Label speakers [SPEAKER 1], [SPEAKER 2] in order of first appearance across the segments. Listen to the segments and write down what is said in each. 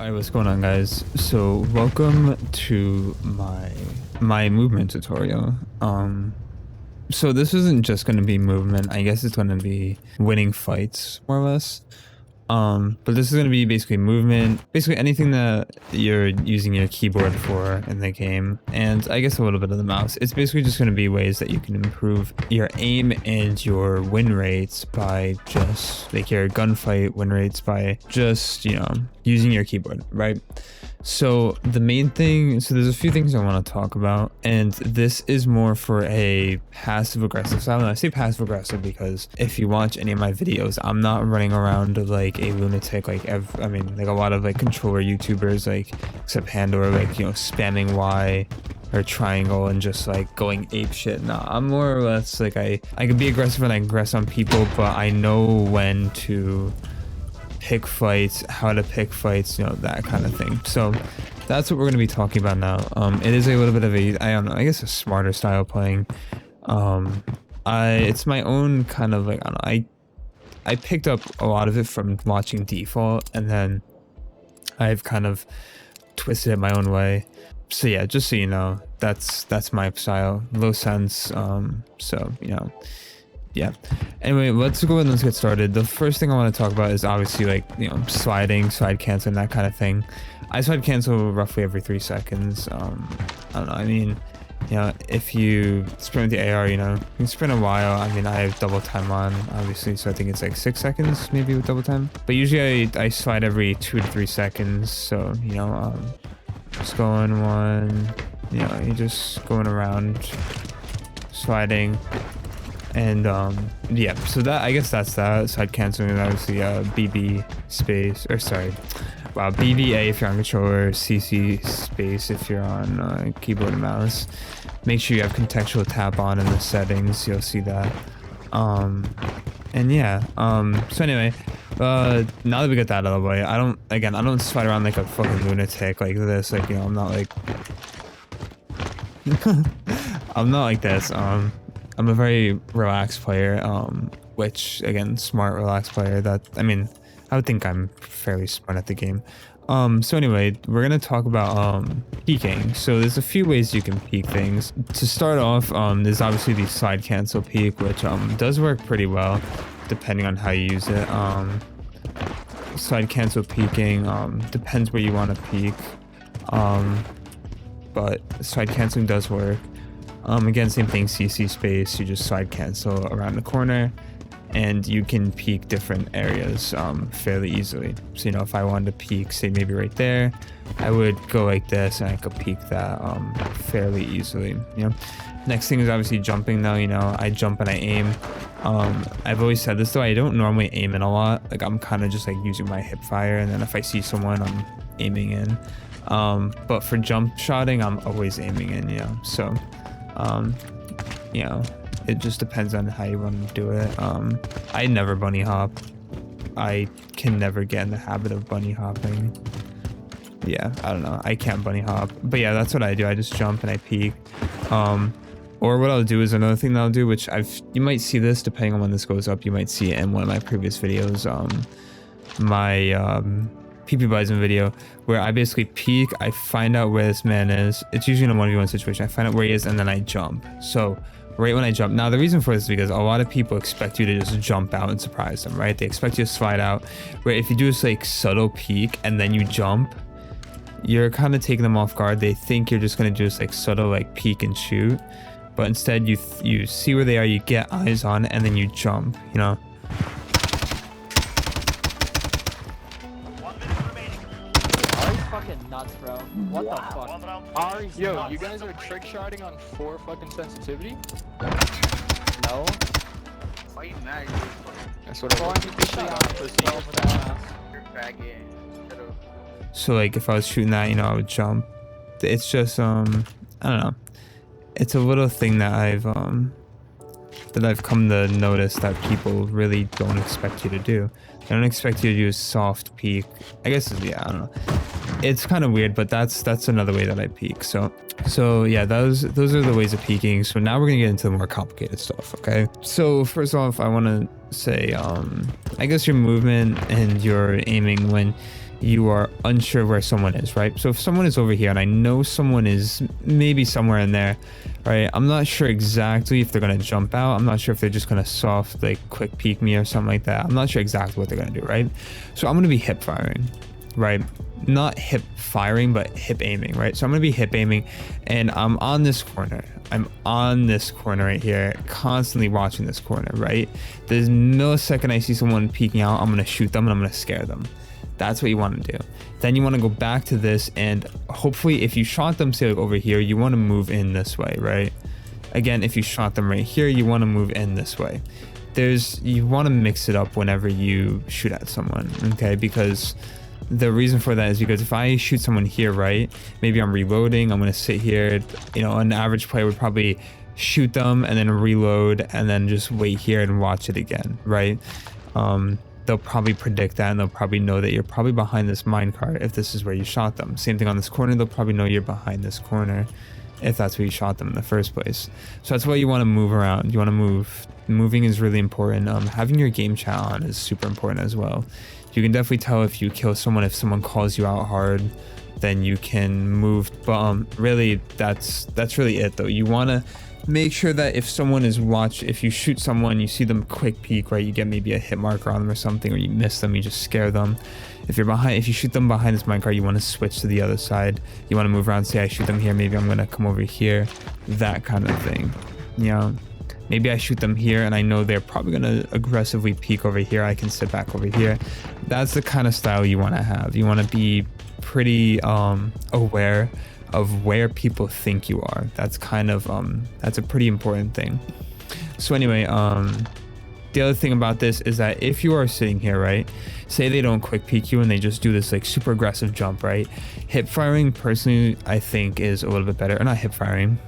[SPEAKER 1] Alright, what's going on, guys? So welcome to my movement tutorial. So this isn't just going to be movement. I guess it's going to be winning fights, more or less. But this is going to be basically movement, basically anything that you're using your keyboard for in the game, and I guess a little bit of the mouse. It's basically just going to be ways that you can improve your aim and your win rates by just, like, your gunfight win rates by just, you know, using your keyboard, right? So the main thing, so there's a few things I want to talk about, and this is more for a passive aggressive style. And I say passive aggressive because if you watch any of my videos, I'm not running around like a lunatic, like I mean, like a lot of like controller YouTubers, like except Pandora, like, you know, spamming Y or triangle and just like going ape shit. Nah, I'm more or less like I can be aggressive and I aggress on people, but I know when to pick fights, how to pick fights, you know, that kind of thing. So that's what we're going to be talking about now. It is a little bit of a, I don't know, I guess a smarter style playing. It's my own kind of like, I don't know, I picked up a lot of it from watching Default, and then I've kind of twisted it my own way. So yeah, just so you know, that's my style. Low sense. So, you know, yeah. Anyway, let's go ahead and let's get started. The first thing I want to talk about is obviously, like, you know, slide canceling, that kind of thing. I slide cancel roughly every 3 seconds. I don't know, I mean, you know, if you sprint with the AR, you know, you can sprint a while. I mean, I have double time on, obviously, so I think it's like 6 seconds maybe with double time. But usually I slide every 2 to 3 seconds. So, you know, just going one, you know, you're just going around sliding. And yeah, so that, I guess that's that. Side canceling is obviously BB space, or sorry, BBA if you're on controller, CC space if you're on keyboard and mouse. Make sure you have contextual tap on in the settings, you'll see that. And yeah, so anyway, now that we got that out of the way, I don't slide around like a fucking lunatic like this. Like, you know, I'm not like I'm not like this. I'm a very relaxed player, which, again, smart, relaxed player. That, I mean, I would think I'm fairly smart at the game. So anyway, we're gonna talk about peeking. So there's a few ways you can peek things. To start off, there's obviously the slide cancel peek, which does work pretty well, depending on how you use it. Slide cancel peeking depends where you want to peek, but slide canceling does work. Again, same thing, CC space, you just slide cancel around the corner and you can peek different areas fairly easily. So, you know, if I wanted to peek, say maybe right there, I would go like this and I could peek that fairly easily, you know. Next thing is obviously jumping now, you know, I jump and I aim. I've always said this though, I don't normally aim in a lot. Like, I'm kind of just like using my hip fire, and then if I see someone, I'm aiming in. But for jump shotting, I'm always aiming in, you know, so you know, it just depends on how you want to do it. I never bunny hop. I can never get in the habit of bunny hopping. Yeah, I don't know, I can't bunny hop, but yeah, that's what I do. I just jump and I peek. Or what I'll do is another thing that I'll do, which you might see this depending on when this goes up. You might see it in one of my previous videos, my PP Bison video, where I basically peek, I find out where this man is. It's usually in a 1v1 situation. I find out where he is and then I jump. So right when I jump, now the reason for this is because a lot of people expect you to just jump out and surprise them, right? They expect you to slide out, where if you do this like subtle peek and then you jump, you're kind of taking them off guard. They think you're just going to do this like subtle like peek and shoot, but instead you see where they are, you get eyes on, and then you jump, you know.
[SPEAKER 2] Nuts, bro. What the fuck?
[SPEAKER 3] Yo,
[SPEAKER 2] nuts.
[SPEAKER 3] You guys are trick shotting on 4 fucking sensitivity?
[SPEAKER 2] No.
[SPEAKER 4] Why are you mad?
[SPEAKER 3] That's what
[SPEAKER 1] So like if I was shooting that, you know, I would jump. It's just I don't know. It's a little thing that I've come to notice that people really don't expect you to do. They don't expect you to do a soft peek. I guess, yeah, I don't know. It's kind of weird, but that's another way that I peek. So yeah, those are the ways of peeking. So now we're gonna get into the more complicated stuff, okay? So first off, I want to say, I guess your movement and your aiming when you are unsure where someone is, right? So if someone is over here and I know someone is maybe somewhere in there, right? I'm not sure exactly if they're going to jump out. I'm not sure if they're just going to soft, like quick peek me or something like that. I'm not sure exactly what they're going to do, right? So I'm going to be hip firing, right? Not hip firing, but hip aiming, right? So I'm going to be hip aiming and I'm on this corner. I'm on this corner right here, constantly watching this corner, right? The millisecond I see someone peeking out, I'm going to shoot them and I'm going to scare them. That's what you want to do. Then you want to go back to this and hopefully if you shot them, say like over here, you want to move in this way, right? Again, if you shot them right here, you want to move in this way. You want to mix it up whenever you shoot at someone, okay? Because the reason for that is because if I shoot someone here, right, maybe I'm reloading, I'm going to sit here, you know, an average player would probably shoot them and then reload and then just wait here and watch it again, right? They'll probably predict that and they'll probably know that you're probably behind this minecart if this is where you shot them. Same thing on this corner, they'll probably know you're behind this corner if that's where you shot them in the first place. So that's why you want to move around. You want to move. Moving is really important. Having your game chat on is super important as well. You can definitely tell if you kill someone, if someone calls you out hard, then you can move. But really, that's really it though. You want to make sure that if someone is if you shoot someone, you see them quick peek, right? You get maybe a hit marker on them or something, or you miss them, you just scare them. If you shoot them behind this minecart, you want to switch to the other side. You want to move around, say I shoot them here, maybe I'm going to come over here, that kind of thing. You know, maybe I shoot them here and I know they're probably going to aggressively peek over here. I can sit back over here. That's the kind of style you want to have. You want to be pretty aware of where people think you are. That's kind of that's a pretty important thing. So anyway, the other thing about this is that if you are sitting here, right, say they don't quick peek you and they just do this like super aggressive jump, right? Hip firing personally I think is a little bit better, or not hip firing,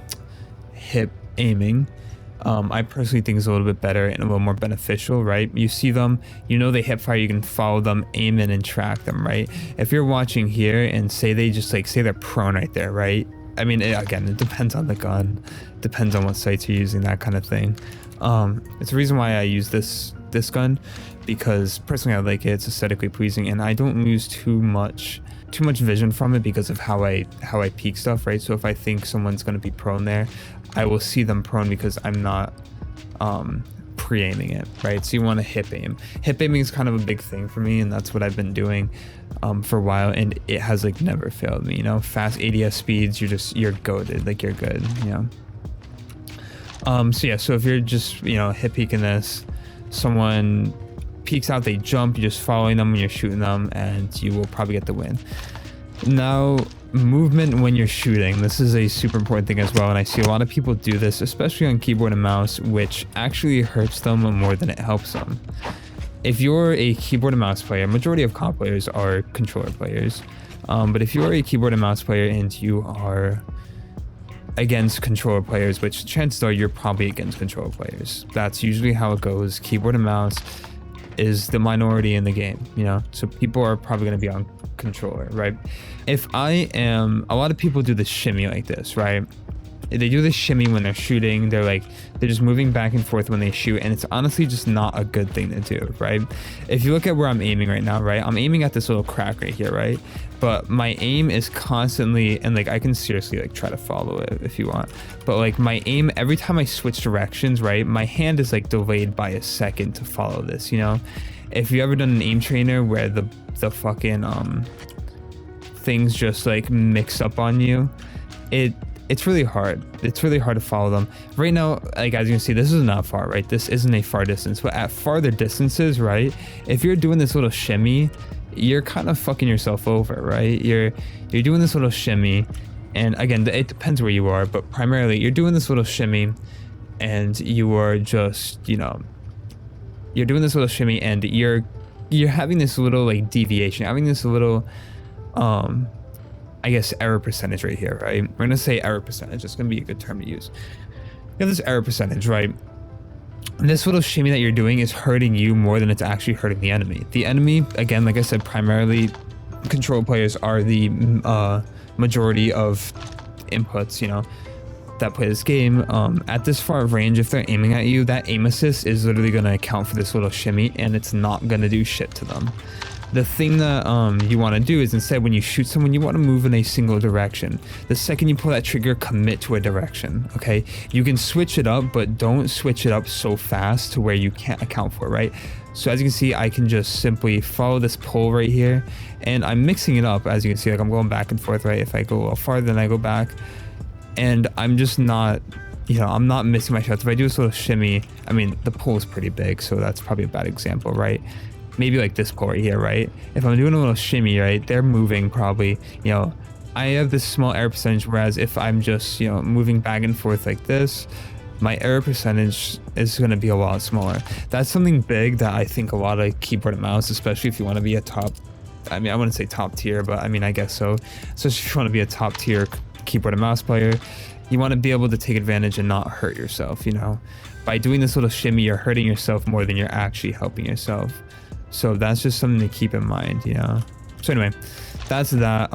[SPEAKER 1] hip aiming. I personally think is a little bit better and a little more beneficial, right? You see them, you know they hip fire, you can follow them, aim in and track them, right? If you're watching here and say they just like, say they're prone right there, right? I mean, again, it depends on the gun, depends on what sights you're using, that kind of thing. It's the reason why I use this gun, because personally I like it, it's aesthetically pleasing and I don't lose too much vision from it because of how I peek stuff, right? So if I think someone's going to be prone there, I will see them prone because I'm not pre-aiming it, right? So you want to hip aim. Hip aiming is kind of a big thing for me and that's what I've been doing for a while and it has like never failed me, you know? Fast ADS speeds, you're goated, like you're good, you know? So yeah, so if you're just, you know, hip peeking this, someone peeks out, they jump, you're just following them when you're shooting them and you will probably get the win. Now, movement when you're shooting, this is a super important thing as well, and I see a lot of people do this, especially on keyboard and mouse, which actually hurts them more than it helps them. If you're a keyboard and mouse player, majority of COD players are controller players, but if you're a keyboard and mouse player and you are against controller players, which chances are you're probably against controller players, that's usually how it goes. Keyboard and mouse is the minority in the game, you know, so people are probably going to be on controller, right? If a lot of people do the shimmy like this, right? They do the shimmy when they're shooting, they're just moving back and forth when they shoot, and it's honestly just not a good thing to do, right? If you look at where I'm aiming right now, right, I'm aiming at this little crack right here, right? But my aim is constantly, and like I can seriously like try to follow it if you want, but like my aim, every time I switch directions, right, my hand is like delayed by a second to follow this, you know? If you ever done an aim trainer where the fucking things just like mix up on you, it's really hard. It's really hard to follow them. Right now, like as you can see, this is not far, right? This isn't a far distance, but at farther distances, right? If you're doing this little shimmy, you're kind of fucking yourself over, right? You're doing this little shimmy, and again, it depends where you are, but primarily you're doing this little shimmy, and you are just, you know, you're doing this little shimmy, and you're having this little like deviation, having this little I guess error percentage right here, right? We're gonna say error percentage. It's gonna be a good term to use. You have this error percentage, right? And this little shimmy that you're doing is hurting you more than it's actually hurting the enemy. The enemy, again, like I said, primarily control players are the majority of inputs, you know, that play this game. At this far range, if they're aiming at you, that aim assist is literally gonna account for this little shimmy, and it's not gonna do shit to them. The thing that you want to do is instead when you shoot someone, you want to move in a single direction. The second you pull that trigger, commit to a direction, okay? You can switch it up, but don't switch it up so fast to where you can't account for it, right? So as you can see, I can just simply follow this pull right here, and I'm mixing it up. As you can see, like I'm going back and forth, right? If I go a little farther, then I go back, and I'm just not, you know, I'm not missing my shots. If I do this little shimmy, I mean, the pull is pretty big, so that's probably a bad example, right? Maybe like this pull right here, right? If I'm doing a little shimmy, right, they're moving probably, you know, I have this small error percentage, whereas if I'm just, you know, moving back and forth like this, my error percentage is going to be a lot smaller. That's something big that I think a lot of keyboard and mouse, especially if you want to be a top, I mean, I wouldn't say top tier, but I mean, I guess so. Especially if you want to be a top tier keyboard and mouse player, you want to be able to take advantage and not hurt yourself, you know? By doing this little shimmy, you're hurting yourself more than you're actually helping yourself. So that's just something to keep in mind, you know? So anyway, that's that.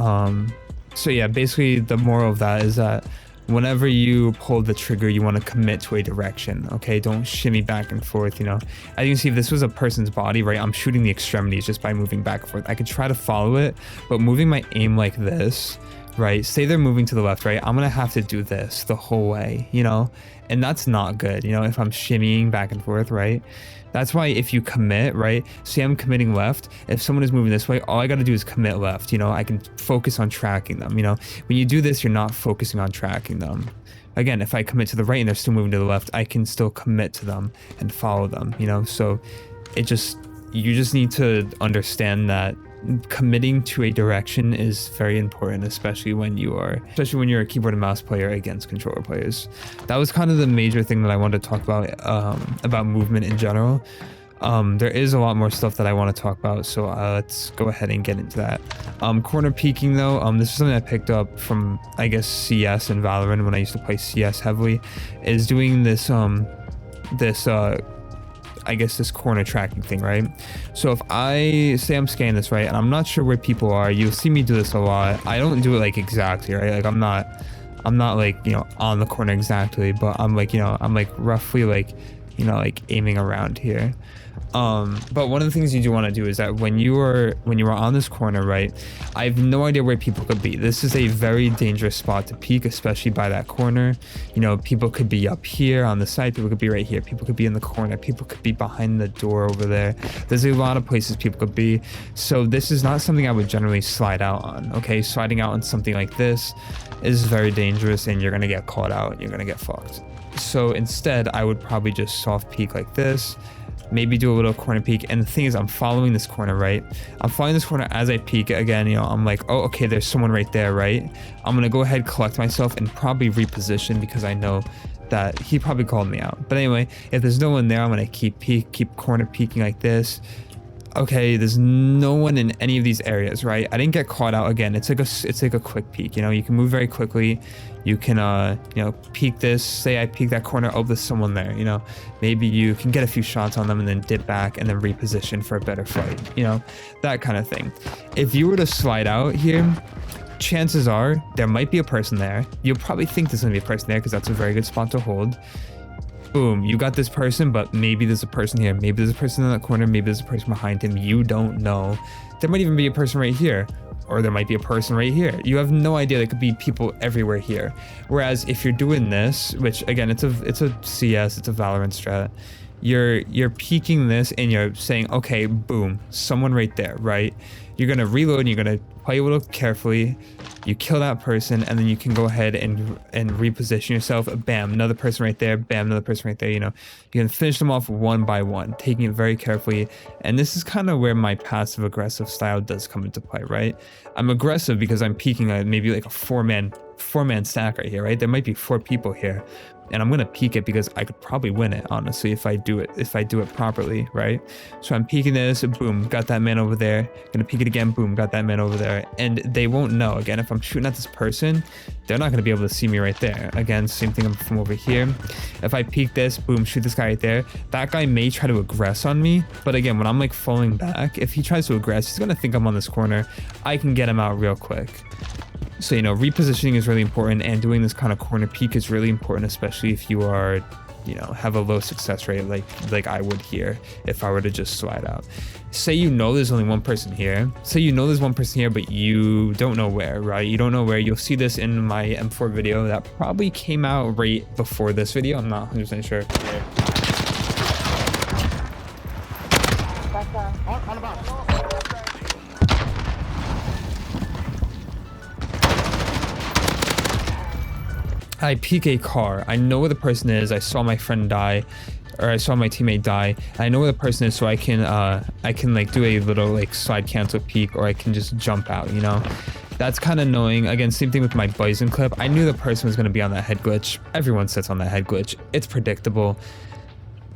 [SPEAKER 1] So yeah, basically the moral of that is that whenever you pull the trigger, you want to commit to a direction, okay? Don't shimmy back and forth, you know? As you can see, if this was a person's body, right, I'm shooting the extremities just by moving back and forth. I could try to follow it, but moving my aim like this, right? Say they're moving to the left, right? I'm gonna have to do this the whole way, you know? And that's not good, you know, if I'm shimmying back and forth, right? That's why if you commit, right? Say I'm committing left. If someone is moving this way, all I got to do is commit left. You know, I can focus on tracking them. You know, when you do this, you're not focusing on tracking them. Again, if I commit to the right and they're still moving to the left, I can still commit to them and follow them, you know? So you just need to understand that committing to a direction is very important, especially when you're a keyboard and mouse player against controller players. That was kind of the major thing that I wanted to talk about movement in general. There is a lot more stuff that I want to talk about, so let's go ahead and get into that. Corner peeking though, this is something I picked up from, I guess, CS and Valorant when I used to play CS heavily, is doing this I guess this corner tracking thing, right? So if I say I'm scanning this, right, and I'm not sure where people are, you'll see me do this a lot. I don't do it like exactly, right? Like I'm not like, you know, on the corner exactly, but I'm like, you know, I'm like roughly like, you know, like aiming around here. But one of the things you do want to do is that when you are on this corner, right, I have no idea where people could be. This is a very dangerous spot to peek, especially by that corner. You know, people could be up here on the side, people could be right here, people could be in the corner, people could be behind the door over there. There's a lot of places people could be. So this is not something I would generally slide out on, okay? Sliding out on something like this is very dangerous and you're gonna get caught out and you're gonna get fucked. So instead, I would probably just soft peek like this, maybe do a little corner peek. And the thing is, I'm following this corner, right? I'm following this corner as I peek. Again, you know, I'm like, oh, okay, there's someone right there, right? I'm gonna go ahead, collect myself, and probably reposition because I know that he probably called me out. But anyway, if there's no one there, I'm gonna keep corner peeking like this. Okay, there's no one in any of these areas, right? I didn't get caught out. Again, it's like a quick peek, you know? You can move very quickly. You can you know, peek this. Say I peek that corner, oh, there's someone there, you know? Maybe you can get a few shots on them and then dip back and then reposition for a better fight, you know? That kind of thing. If you were to slide out here, chances are there might be a person there. You'll probably think there's gonna be a person there because that's a very good spot to hold. Boom, you got this person, but maybe there's a person here, maybe there's a person in that corner, maybe there's a person behind him, you don't know. There might even be a person right here, or there might be a person right here. You have no idea. There could be people everywhere here. Whereas if you're doing this, which again, it's a CS, it's a Valorant strat, you're peeking this and you're saying, okay, boom, someone right there, right? You're gonna reload and you're gonna play a little carefully. You kill that person and then you can go ahead and reposition yourself. Bam, another person right there. Bam, another person right there. You know, you can finish them off one by one, taking it very carefully. And this is kind of where my passive aggressive style does come into play, right? I'm aggressive because I'm peeking at maybe like a four-man stack right here, right? There might be 4 people here. And I'm gonna peek it because I could probably win it, honestly, if I do it properly, right? So I'm peeking this, boom, got that man over there. Gonna peek it again, boom, got that man over there. And they won't know. Again, if I'm shooting at this person, they're not gonna be able to see me right there. Again, same thing from over here. If I peek this, boom, shoot this guy right there. That guy may try to aggress on me, but again, when I'm like falling back, if he tries to aggress, he's gonna think I'm on this corner. I can get him out real quick. So, you know, repositioning is really important, and doing this kind of corner peek is really important, especially if you are you know, have a low success rate like I would here if I were to just slide out. Say you know there's only one person here. Say you know there's one person here, but you don't know where, right? You don't know where. You'll see this in my M4 video that probably came out right before this video. I'm not 100% sure.
[SPEAKER 2] On the box.
[SPEAKER 1] I peek a car. I know where the person is. I saw my friend die, or I saw my teammate die. I know where the person is, so I can like do a little like slide cancel peek, or I can just jump out, you know. That's kind of annoying. Again, same thing with my Bison clip. I knew the person was going to be on that head glitch. Everyone sits on that head glitch. It's predictable.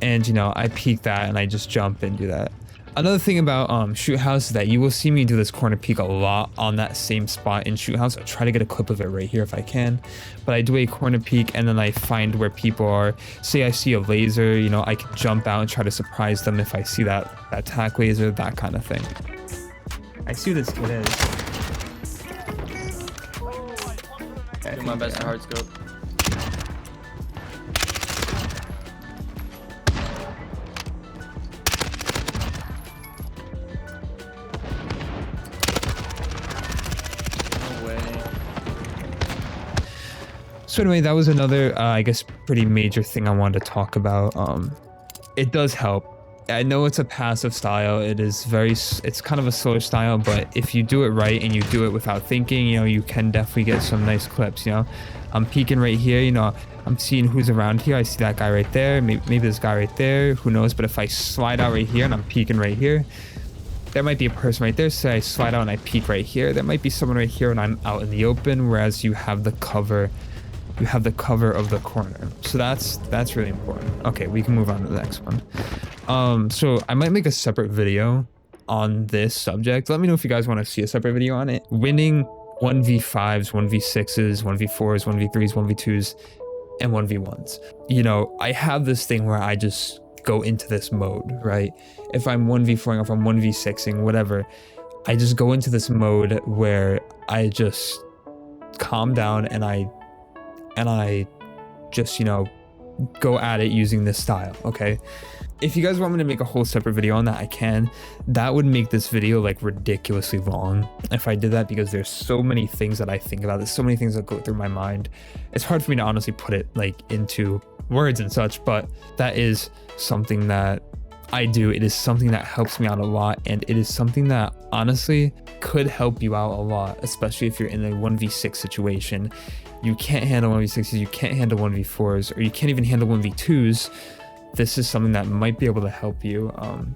[SPEAKER 1] And, you know, I peek that and I just jump and do that. Another thing about Shoot House is that you will see me do this corner peek a lot on that same spot in Shoot House. I'll try to get a clip of it right here if I can. But I do a corner peek and then I find where people are. Say I see a laser, you know, I can jump out and try to surprise them if I see that tac laser, that kind of thing. I see who this kid is.
[SPEAKER 4] Do my best to hard scope.
[SPEAKER 1] So anyway, that was another, I guess, pretty major thing I wanted to talk about. It does help. I know it's a passive style. It's kind of a slow style, but if you do it right and you do it without thinking, you know, you can definitely get some nice clips, you know. I'm peeking right here, you know, I'm seeing who's around here. I see that guy right there, maybe this guy right there, who knows. But if I slide out right here and I'm peeking right here, there might be a person right there. Say I slide out and I peek right here, there might be someone right here and I'm out in the open, whereas you have the cover. You have the cover of the corner. So that's really important. Okay, we can move on to the next one. So I might make a separate video on this subject. Let me know if you guys want to see a separate video on it. Winning 1v5s, 1v6s, 1v4s, 1v3s, 1v2s, and 1v1s. You know, I have this thing where I just go into this mode, right? If I'm 1v4ing, if I'm 1v6ing, whatever, I just go into this mode where I just calm down and I just, you know, go at it using this style. Okay, if you guys want me to make a whole separate video on that, I can. That would make this video like ridiculously long if I did that, because there's so many things that I think about. There's so many things that go through my mind. It's hard for me to honestly put it like into words and such, but that is something that I do. It is something that helps me out a lot, and it is something that honestly could help you out a lot, especially if you're in a 1v6 situation. You can't handle 1v6s, you can't handle 1v4s, or you can't even handle 1v2s. This is something that might be able to help you.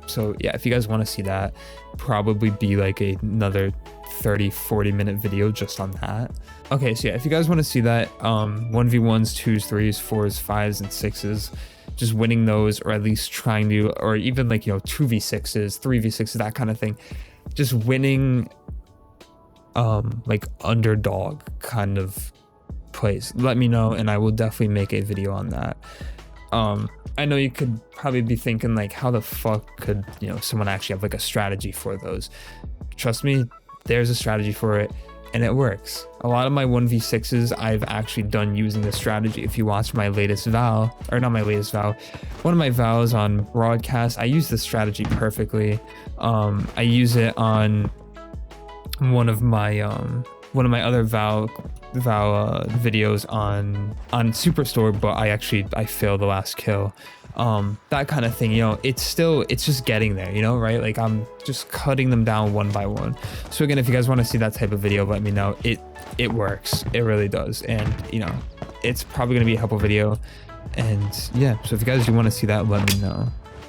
[SPEAKER 1] So yeah, if you guys want to see that, probably be like another 30-40 minute video just on that. Okay, so yeah, if you guys want to see that 1v1s, 2s, 3s, 4s, 5s, and 6s, just winning those, or at least trying to, or even like, you know, 2v6s, 3v6s, that kind of thing, just winning like underdog kind of plays, let me know and I will definitely make a video on that. I know you could probably be thinking like, how the fuck could, you know, someone actually have like a strategy for those? Trust me, there's a strategy for it and it works. A lot of my 1v6s I've actually done using this strategy. If you watch my latest vow, or not my latest vow, one of my vows on broadcast, I use this strategy perfectly. I use it on one of my other vow videos on Superstore, but I failed the last kill. That kind of thing, you know, it's just getting there, you know, right? Like I'm just cutting them down one by one. So again, if you guys want to see that type of video, let me know. It works, it really does. And you know, it's probably going to be a helpful video. And yeah, so if you guys do want to see that, let me know.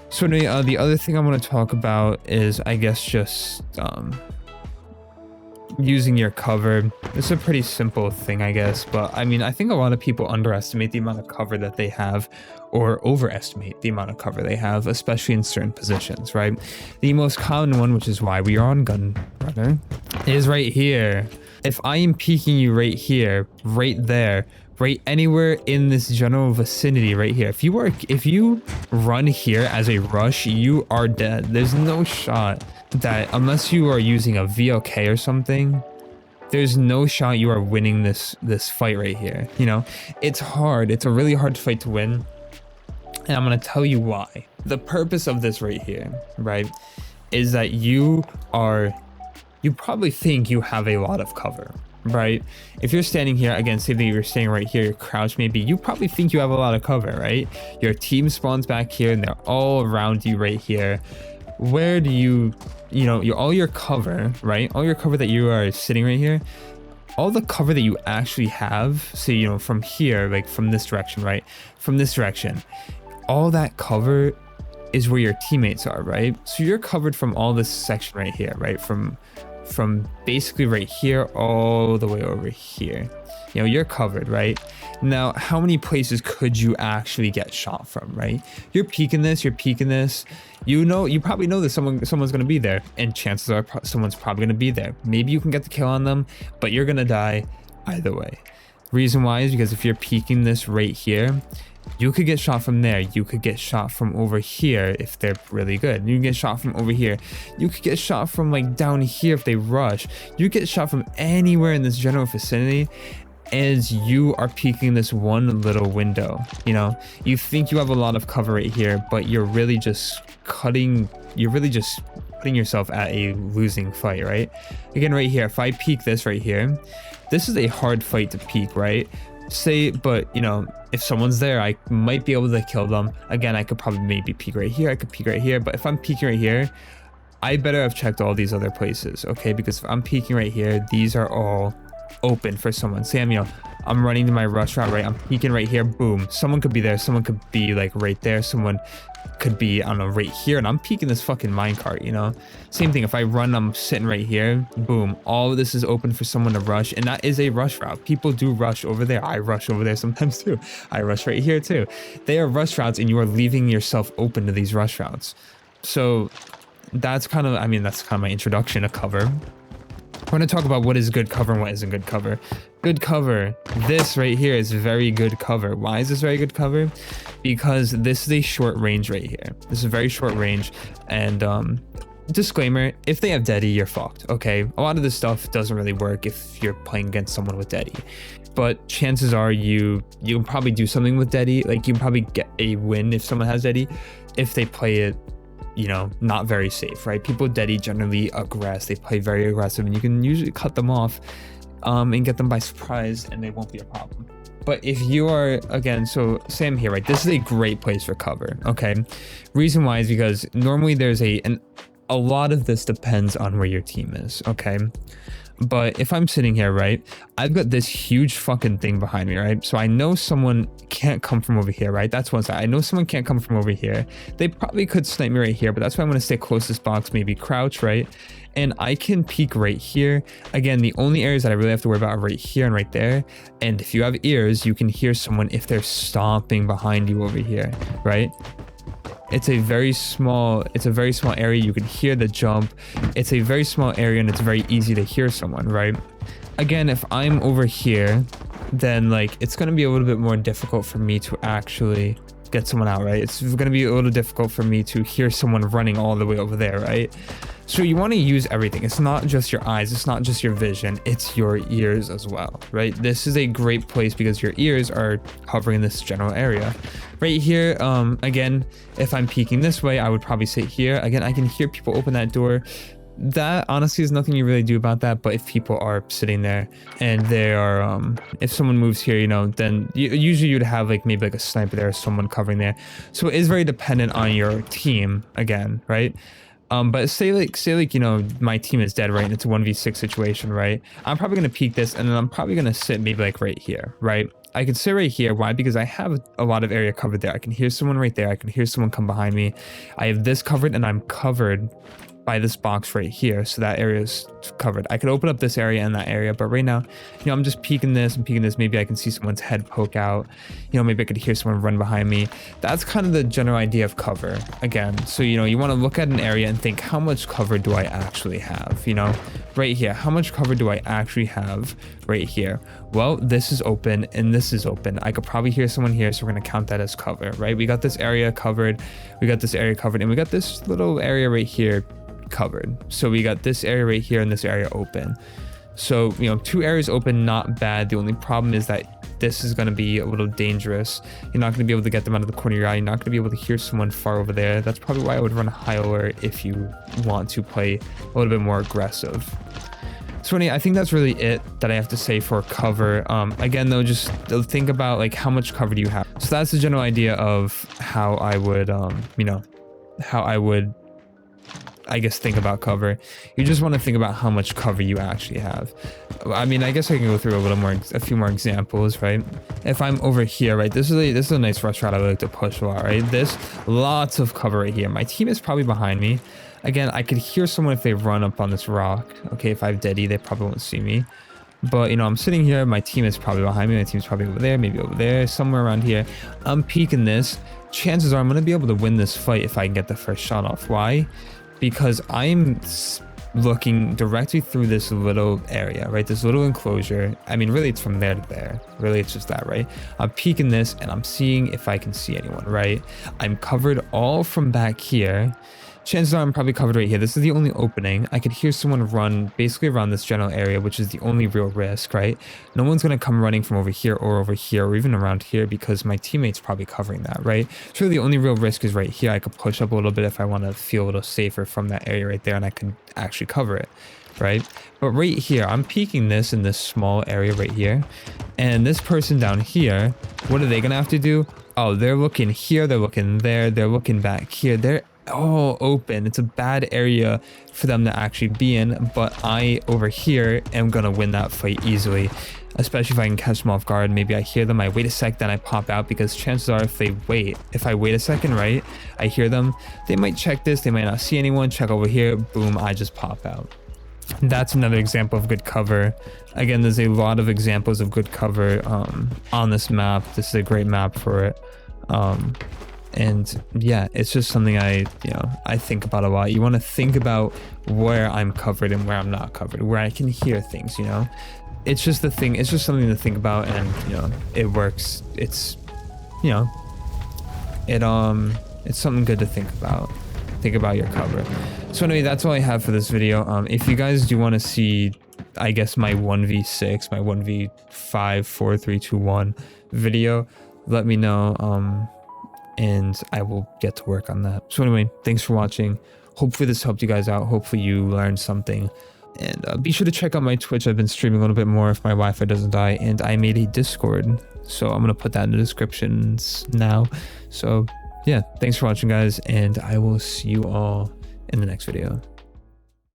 [SPEAKER 1] So anyway, the other thing I want to talk about is, I guess, just using your cover. It's a pretty simple thing, I guess, but I mean, I think a lot of people underestimate the amount of cover that they have, or overestimate the amount of cover they have, especially in certain positions, right? The most common one, which is why we are on Gun Runner, is right here. If I am peeking you right here, right there, right anywhere in this general vicinity right here, if you run here as a rush, you are dead. There's no shot that, unless you are using a VLK or something, there's no shot you are winning this fight right here. You know, it's hard. It's a really hard fight to win. And I'm going to tell you why. The purpose of this right here, right, is that you probably think you have a lot of cover, right? If you're standing here, again, say that you're standing right here, you're crouched maybe, you probably think you have a lot of cover, right? Your team spawns back here and they're all around you right here. Where do you know, all your cover, right? All your cover that you are sitting right here, all the cover that you actually have, so, you know, from here, like from this direction, right? From this direction, all that cover is where your teammates are, right? So you're covered from all this section right here, right? From basically right here all the way over here. You know, you're covered, right? Now, how many places could you actually get shot from, right? You're peeking this, you know, you probably know that someone's going to be there, and chances are someone's probably going to be there. Maybe you can get the kill on them, but you're going to die either way. Reason why is because if you're peeking this right here, you could get shot from there. You could get shot from over here if they're really good. You can get shot from over here. You could get shot from like down here if they rush. You get shot from anywhere in this general vicinity as you are peeking this one little window. You know, you think you have a lot of cover right here, but you're really just putting yourself at a losing fight, right? Again, right here, if I peek this right here, this is a hard fight to peek, right? But you know, if someone's there, I might be able to kill them. Again, I could probably maybe peek right here, I could peek right here, but if I'm peeking right here, I better have checked all these other places, okay? Because if I'm peeking right here, these are all open for someone. Say I'm running to my rush route, right? I'm peeking right here, boom, someone could be there, someone could be like right there, someone could be, I don't know, right here, and I'm peeking this fucking minecart, you know? Same thing, if I run, I'm sitting right here, boom, all of this is open for someone to rush, and that is a rush route. People do rush over there. I rush over there sometimes too. I rush right here too. They are rush routes, and you are leaving yourself open to these rush routes. So that's kind of my introduction to cover. We're going to talk about what is good cover and what isn't good cover. Good cover, this right here is very good cover. Why is this very good cover? Because this is a short range right here. This is very short range, and disclaimer, if they have Deddy, you're fucked, okay? A lot of this stuff doesn't really work if you're playing against someone with Deddy, but chances are you'll probably do something with Deddy. Like, you probably get a win if someone has Deddy, if they play it, you know, not very safe, right? People with Deddy generally aggress, they play very aggressive, and you can usually cut them off and get them by surprise, and they won't be a problem. But if you are, again, so say I'm here, right? This is a great place for cover, okay? Reason why is because normally there's a lot of this depends on where your team is, okay? But if I'm sitting here, right, I've got this huge fucking thing behind me, right? So I know someone can't come from over here, right? That's one side. I know someone can't come from over here. They probably could snipe me right here, but that's why I'm going to stay closest box, maybe crouch, right? And I can peek right here. Again, the only areas that I really have to worry about are right here and right there. And if you have ears, you can hear someone if they're stomping behind you over here, right? It's a very small area. You can hear the jump. It's a very small area, and it's very easy to hear someone, right? Again, if I'm over here, then like it's going to be a little bit more difficult for me to actually get someone out, right? It's going to be a little difficult for me to hear someone running all the way over there, right? So you want to use everything. It's not just your eyes, it's not just your vision, it's your ears as well, right? This is a great place because your ears are covering this general area. Right here, again, if I'm peeking this way, I would probably sit here. Again, I can hear people open that door. That honestly is nothing you really do about that, but if people are sitting there and they are if someone moves here, you know, then usually you'd have like maybe like a sniper there, someone covering there. So it is very dependent on your team again, right? But say like you know, my team is dead, right, and it's a 1v6 situation, right? I'm probably gonna peek this, and then I'm probably gonna sit maybe like right here, right? I can sit right here. Why? Because I have a lot of area covered there. I can hear someone right there. I can hear someone come behind me. I have this covered, and I'm covered by this box right here, so that area is covered. I could open up this area and that area, but right now, you know, I'm just peeking this and peeking this. Maybe I can see someone's head poke out, you know, maybe I could hear someone run behind me. That's kind of the general idea of cover again. So, you know, you want to look at an area and think, how much cover do I actually have? You know, right here, how much cover do I actually have right here? Well, this is open and this is open. I could probably hear someone here, so we're going to count that as cover, right? We got this area covered, we got this area covered, and we got this little area right here covered. So we got this area right here and this area open. So, you know, 2 areas open, not bad. The only problem is that this is going to be a little dangerous. You're not going to be able to get them out of the corner of your eye. You're not going to be able to hear someone far over there. That's probably why I would run high alert if you want to play a little bit more aggressive. So anyway, I think that's really it that I have to say for cover. Again though, just think about like how much cover do you have. So that's the general idea of how I would you know, how I would, I guess, think about cover. You just want to think about how much cover you actually have. I mean, I guess I can go through a few more examples, right? If I'm over here, right, this is a nice rush route I like to push a lot, right? There's lots of cover right here. My team is probably behind me. Again, I could hear someone if they run up on this rock. Okay, if I have Deady, they probably won't see me. But, you know, I'm sitting here. My team is probably behind me. My team's probably over there, maybe over there, somewhere around here. I'm peeking this. Chances are I'm going to be able to win this fight if I can get the first shot off. Why? Because I'm looking directly through this little area, right? This little enclosure. I mean, really, it's from there to there. Really, it's just that, right? I'm peeking this and I'm seeing if I can see anyone, right? I'm covered all from back here. Chances are I'm probably covered right here. This is the only opening. I could hear someone run basically around this general area, which is the only real risk, right? No one's going to come running from over here or even around here because my teammate's probably covering that, right? So the only real risk is right here. I could push up a little bit if I want to feel a little safer from that area right there, and I could actually cover it, right? But right here, I'm peeking this in this small area right here. And this person down here, what are they going to have to do? Oh, they're looking here. They're looking there. They're looking back here. They're all open. It's a bad area for them to actually be in, but I over here am gonna win that fight easily, especially if I can catch them off guard. Maybe I hear them, I wait a sec, then I pop out, because chances are if I wait a second, right, I hear them, they might check this, they might not see anyone, check over here, boom, I just pop out. That's another example of good cover. Again, there's a lot of examples of good cover on this map. This is a great map for it. And yeah, it's just something I think about a lot. You want to think about where I'm covered and where I'm not covered, where I can hear things, you know. It's just the thing, it's just something to think about, and you know, it works. It's, you know, it's something good to think about. Think about your cover. So anyway, that's all I have for this video. If you guys do want to see, I guess, my 1v6, my 1v5 4 3 2 1 video, let me know. And I will get to work on that. So anyway, thanks for watching. Hopefully this helped you guys out. Hopefully you learned something. And be sure to check out my Twitch. I've been streaming a little bit more if my Wi-Fi doesn't die. And I made a Discord. So I'm going to put that in the descriptions now. So yeah, thanks for watching, guys. And I will see you all in the next video.